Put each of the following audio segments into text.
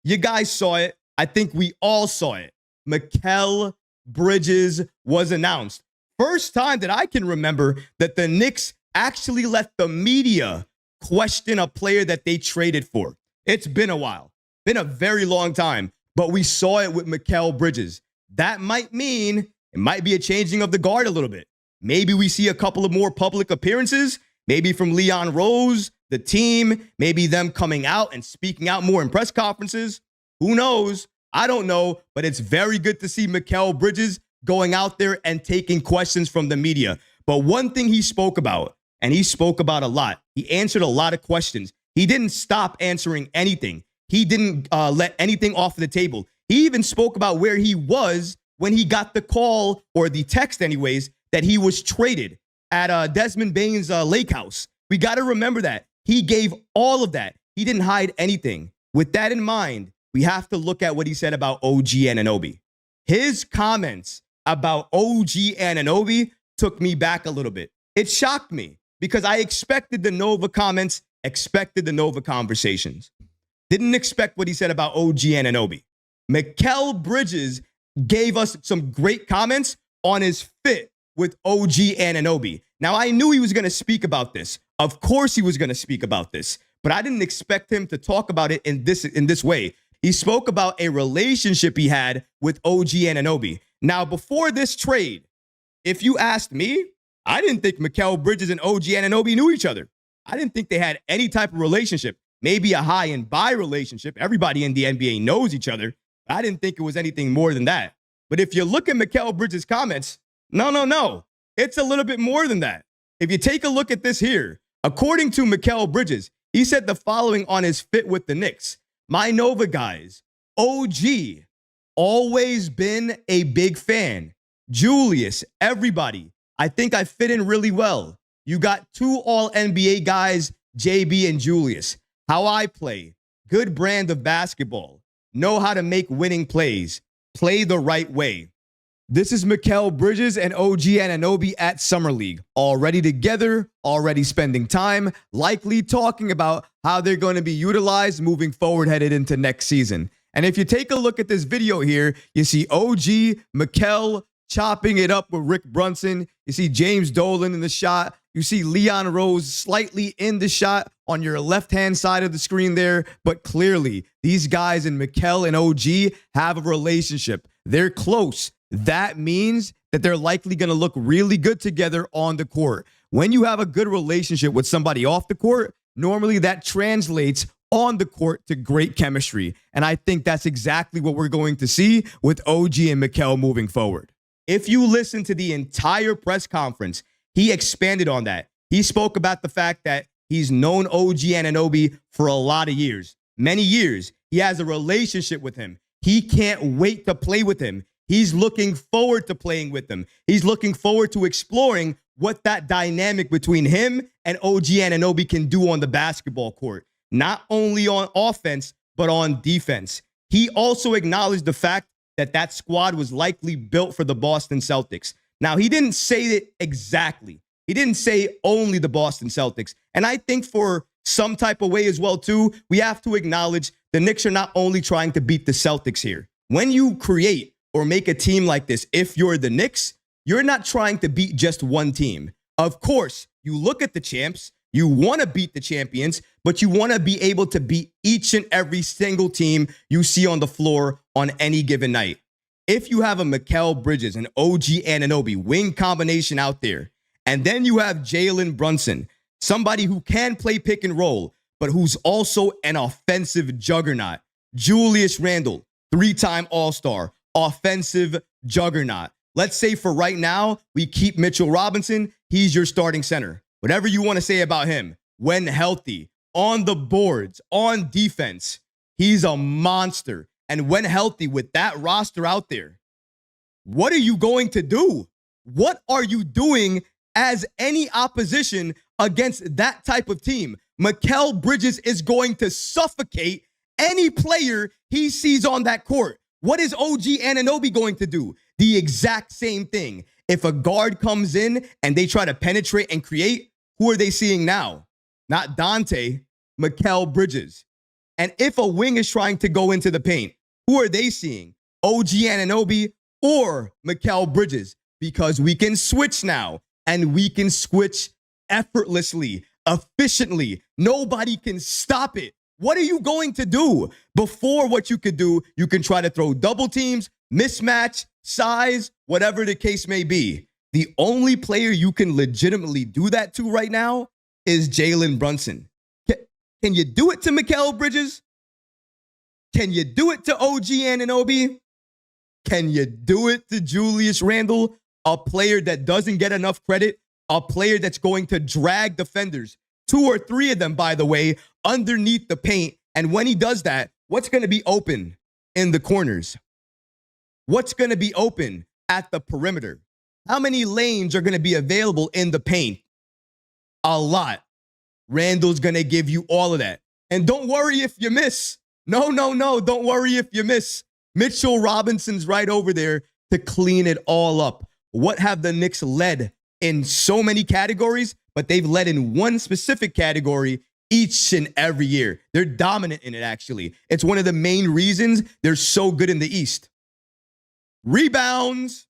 You guys saw it. I think we all saw it. Mikal Bridges was announced. First time that I can remember that the Knicks actually let the media question a player that they traded for. It's been a while. Been a very long time. But we saw it with Mikal Bridges. That might mean it might be a changing of the guard a little bit. Maybe we see a couple of more public appearances, maybe from Leon Rose, the team, maybe them coming out and speaking out more in press conferences. Who knows? I don't know, but it's very good to see Mikal Bridges going out there and taking questions from the media. But one thing he spoke about, and he spoke about a lot, he answered a lot of questions. He didn't stop answering anything. He didn't let anything off the table. He even spoke about where he was when he got the call, or the text anyways, that he was traded at Desmond Bane's lake house. We got to remember that. He gave all of that. He didn't hide anything. With that in mind, we have to look at what he said about OG Anunoby. His comments about OG Anunoby took me back a little bit. It shocked me because I expected the Nova comments, expected the Nova conversations. Didn't expect what he said about OG Anunoby. Mikal Bridges gave us some great comments on his fit with OG Anunoby. Now, I knew he was going to speak about this. Of course he was going to speak about this, but I didn't expect him to talk about it in this way. He spoke about a relationship he had with OG Anunoby. Now, before this trade, if you asked me, I didn't think Mikal Bridges and OG Anunoby knew each other. I didn't think they had any type of relationship, maybe a high and by relationship. Everybody in the NBA knows each other. I didn't think it was anything more than that. But if you look at Mikal Bridges' comments, no. It's a little bit more than that. If you take a look at this here, according to Mikal Bridges, he said the following on his fit with the Knicks. My Nova guys, OG, always been a big fan. Julius, everybody, I think I fit in really well. You got two all-NBA guys, JB and Julius. How I play, good brand of basketball. Know how to make winning plays. Play the right way. This is Mikal Bridges and OG Anunoby at Summer League. Already together, already spending time, likely talking about how they're going to be utilized moving forward headed into next season. And if you take a look at this video here, you see OG, Mikal chopping it up with Rick Brunson. You see James Dolan in the shot. You see Leon Rose slightly in the shot on your left-hand side of the screen there. But clearly, these guys in Mikal and OG have a relationship. They're close. That means that they're likely going to look really good together on the court. When you have a good relationship with somebody off the court, normally that translates on the court to great chemistry. And I think that's exactly what we're going to see with OG and Mikal moving forward. If you listen to the entire press conference, he expanded on that. He spoke about the fact that he's known OG Anunoby for a lot of years, many years. He has a relationship with him. He can't wait to play with him. He's looking forward to playing with him. He's looking forward to exploring what that dynamic between him and OG Anunoby can do on the basketball court, not only on offense, but on defense. He also acknowledged the fact that that squad was likely built for the Boston Celtics. Now, he didn't say it exactly. He didn't say only the Boston Celtics. And I think for some type of way as well, too, we have to acknowledge the Knicks are not only trying to beat the Celtics here. When you create or make a team like this, if you're the Knicks, you're not trying to beat just one team. Of course, you look at the champs, you want to beat the champions, but you want to be able to beat each and every single team you see on the floor on any given night. If you have a Mikal Bridges and OG Anunoby wing combination out there, and then you have Jalen Brunson, somebody who can play pick and roll, but who's also an offensive juggernaut. Julius Randle, 3-time All-Star, offensive juggernaut. Let's say for right now, we keep Mitchell Robinson. He's your starting center. Whatever you want to say about him, when healthy, on the boards, on defense, he's a monster. And when healthy with that roster out there, what are you going to do? What are you doing as any opposition against that type of team? Mikal Bridges is going to suffocate any player he sees on that court. What is OG Anunoby going to do? The exact same thing. If a guard comes in and they try to penetrate and create, who are they seeing now? Not Dante, Mikal Bridges. And if a wing is trying to go into the paint, who are they seeing? OG Anunoby or Mikal Bridges? Because we can switch now, and we can switch effortlessly, efficiently. Nobody can stop it. What are you going to do? Before, what you could do, you can try to throw double teams, mismatch, size, whatever the case may be. The only player you can legitimately do that to right now is Jalen Brunson. Can you do it to Mikal Bridges? Can you do it to OG Anunoby? Can you do it to Julius Randle, a player that doesn't get enough credit, a player that's going to drag defenders, 2 or 3 of them, by the way, underneath the paint? And when he does that, what's going to be open in the corners? What's going to be open at the perimeter? How many lanes are going to be available in the paint? A lot. Randle's going to give you all of that. And don't worry if you miss. No. Don't worry if you miss. Mitchell Robinson's right over there to clean it all up. What have the Knicks led in so many categories? But they've led in one specific category each and every year. They're dominant in it, actually. It's one of the main reasons they're so good in the East. Rebounds.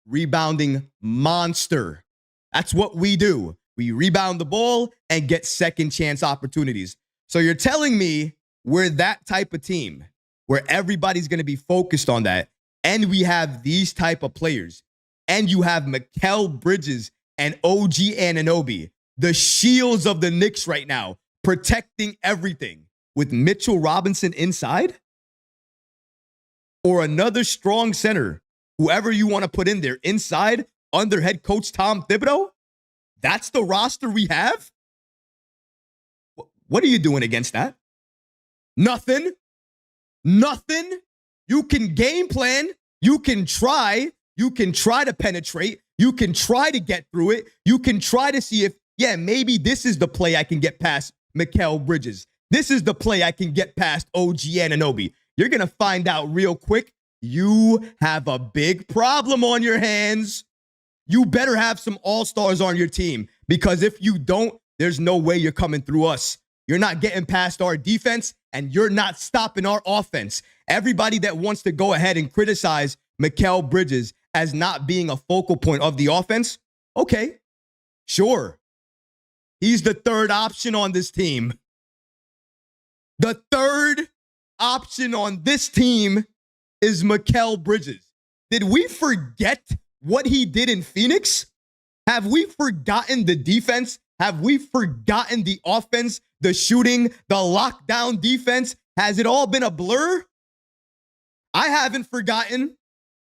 Rebounding monster. That's what we do. We rebound the ball and get second chance opportunities. So you're telling me we're that type of team where everybody's going to be focused on that, and we have these type of players, and you have Mikal Bridges and OG Anunoby, the shields of the Knicks right now, protecting everything, with Mitchell Robinson inside? Or another strong center, whoever you want to put in there, inside, under head coach Tom Thibodeau? That's the roster we have? What are you doing against that? Nothing. You can game plan. You can try. You can try to penetrate. You can try to get through it. You can try to see if, maybe this is the play I can get past Mikal Bridges. This is the play I can get past OG Anunoby. You're going to find out real quick. You have a big problem on your hands. You better have some all-stars on your team, because if you don't, there's no way you're coming through us. You're not getting past our defense, and you're not stopping our offense. Everybody that wants to go ahead and criticize Mikal Bridges as not being a focal point of the offense, okay, sure. He's the third option on this team. The third option on this team is Mikal Bridges. Did we forget what he did in Phoenix? Have we forgotten the defense? Have we forgotten the offense, the shooting, the lockdown defense? Has it all been a blur? I haven't forgotten.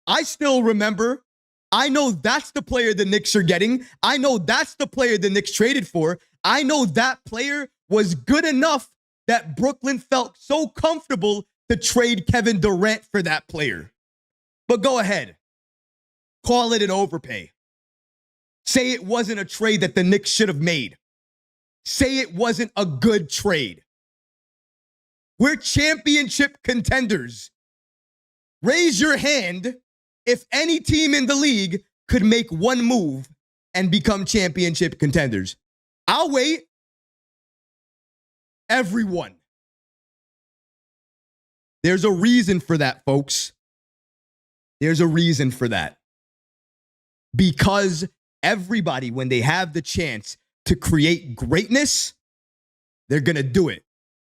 I still remember. I know that's the player the Knicks are getting. I know that's the player the Knicks traded for. I know that player was good enough that Brooklyn felt so comfortable to trade Kevin Durant for that player. But go ahead. Call it an overpay. Say it wasn't a trade that the Knicks should have made. Say it wasn't a good trade. We're championship contenders. Raise your hand if any team in the league could make one move and become championship contenders. I'll wait. Everyone. There's a reason for that, folks. There's a reason for that. Because everybody, when they have the chance to create greatness, they're going to do it.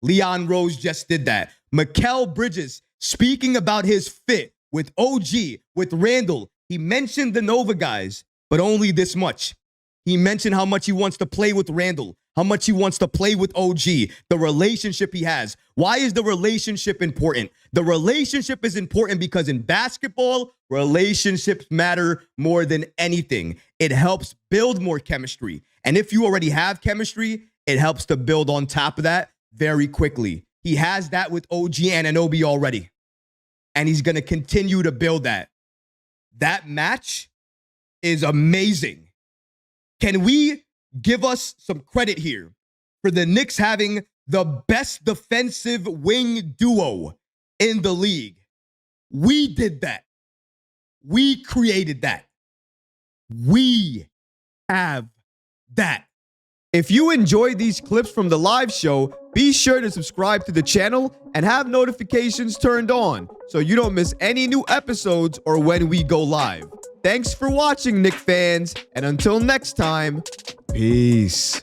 Leon Rose just did that. Mikal Bridges, speaking about his fit with OG, with Randle, he mentioned the Nova guys, but only this much. He mentioned how much he wants to play with Randle, how much he wants to play with OG, the relationship he has. Why is the relationship important? The relationship is important because in basketball, relationships matter more than anything. It helps build more chemistry. And if you already have chemistry, it helps to build on top of that very quickly. He has that with OG Anunoby already. And he's going to continue to build that. That match is amazing. Can we give us some credit here for the Knicks having the best defensive wing duo in the league? We did that. We created that. We have that. If you enjoyed these clips from the live show, be sure to subscribe to the channel and have notifications turned on so you don't miss any new episodes or when we go live. Thanks for watching, Knicks fans, and until next time, peace.